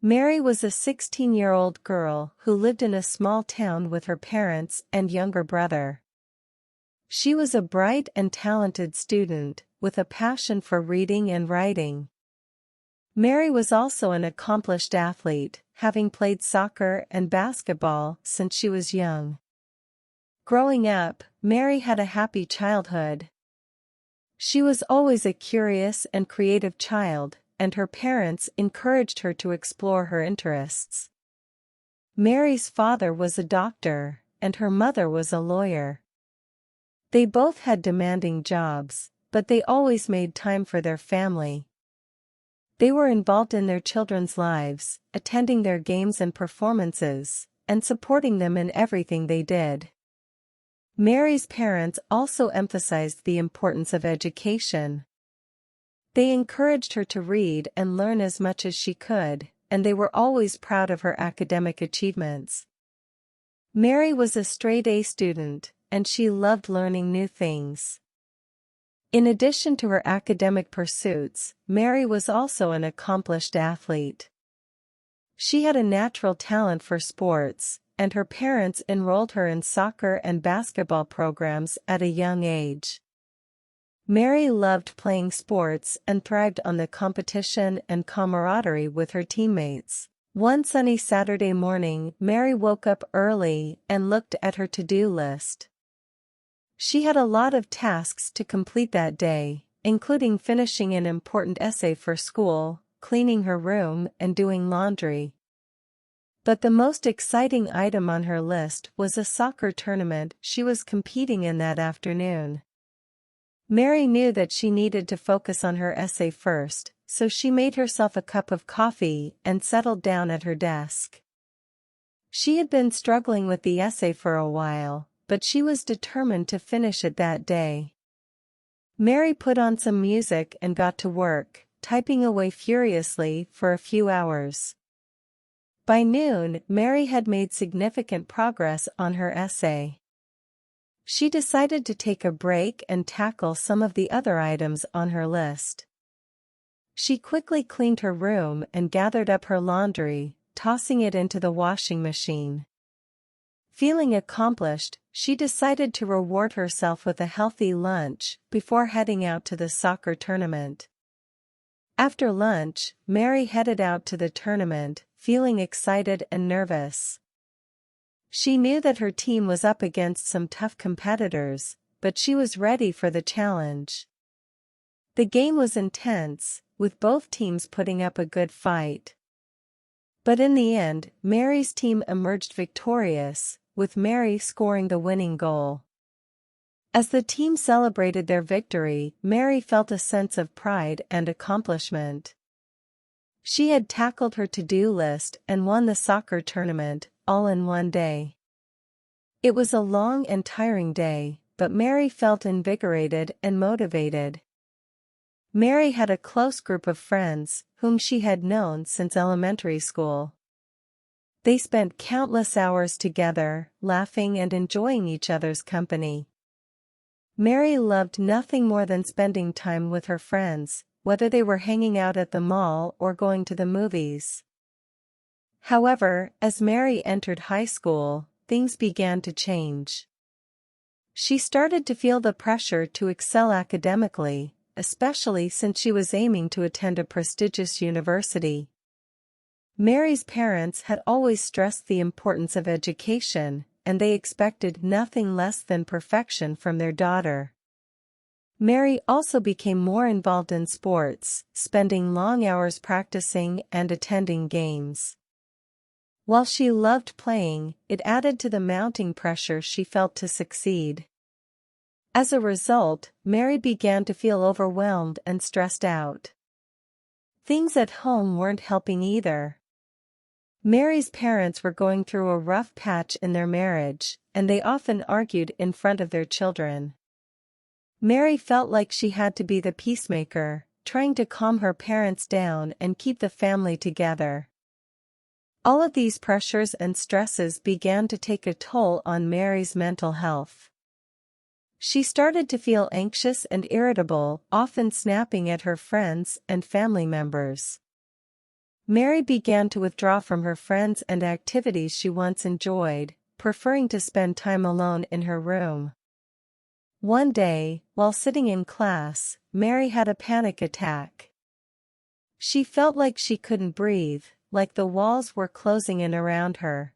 Mary was a 16-year-old girl who lived in a small town with her parents and younger brother. She was a bright and talented student, with a passion for reading and writing. Mary was also an accomplished athlete, having played soccer and basketball since she was young. Growing up, Mary had a happy childhood. She was always a curious and creative child, and her parents encouraged her to explore her interests. Mary's father was a doctor, and her mother was a lawyer. They both had demanding jobs, but they always made time for their family. They were involved in their children's lives, attending their games and performances, and supporting them in everything they did. Mary's parents also emphasized the importance of education. They encouraged her to read and learn as much as she could, and they were always proud of her academic achievements. Mary was a straight-A student, and she loved learning new things. In addition to her academic pursuits, Mary was also an accomplished athlete. She had a natural talent for sports, and her parents enrolled her in soccer and basketball programs at a young age. Mary loved playing sports and thrived on the competition and camaraderie with her teammates. One sunny Saturday morning, Mary woke up early and looked at her to-do list. She had a lot of tasks to complete that day, including finishing an important essay for school, cleaning her room, and doing laundry. But the most exciting item on her list was a soccer tournament she was competing in that afternoon. Mary knew that she needed to focus on her essay first, so she made herself a cup of coffee and settled down at her desk. She had been struggling with the essay for a while, but she was determined to finish it that day. Mary put on some music and got to work, typing away furiously for a few hours. By noon, Mary had made significant progress on her essay. She decided to take a break and tackle some of the other items on her list. She quickly cleaned her room and gathered up her laundry, tossing it into the washing machine. Feeling accomplished, she decided to reward herself with a healthy lunch before heading out to the soccer tournament. After lunch, Mary headed out to the tournament, feeling excited and nervous. She knew that her team was up against some tough competitors, but she was ready for the challenge. The game was intense, with both teams putting up a good fight. But in the end, Mary's team emerged victorious, with Mary scoring the winning goal. As the team celebrated their victory, Mary felt a sense of pride and accomplishment. She had tackled her to-do list and won the soccer tournament, all in one day. It was a long and tiring day, but Mary felt invigorated and motivated. Mary had a close group of friends, whom she had known since elementary school. They spent countless hours together, laughing and enjoying each other's company. Mary loved nothing more than spending time with her friends, whether they were hanging out at the mall or going to the movies. However, as Mary entered high school, things began to change. She started to feel the pressure to excel academically, especially since she was aiming to attend a prestigious university. Mary's parents had always stressed the importance of education, and they expected nothing less than perfection from their daughter. Mary also became more involved in sports, spending long hours practicing and attending games. While she loved playing, it added to the mounting pressure she felt to succeed. As a result, Mary began to feel overwhelmed and stressed out. Things at home weren't helping either. Mary's parents were going through a rough patch in their marriage, and they often argued in front of their children. Mary felt like she had to be the peacemaker, trying to calm her parents down and keep the family together. All of these pressures and stresses began to take a toll on Mary's mental health. She started to feel anxious and irritable, often snapping at her friends and family members. Mary began to withdraw from her friends and activities she once enjoyed, preferring to spend time alone in her room. One day, while sitting in class, Mary had a panic attack. She felt like she couldn't breathe, like the walls were closing in around her.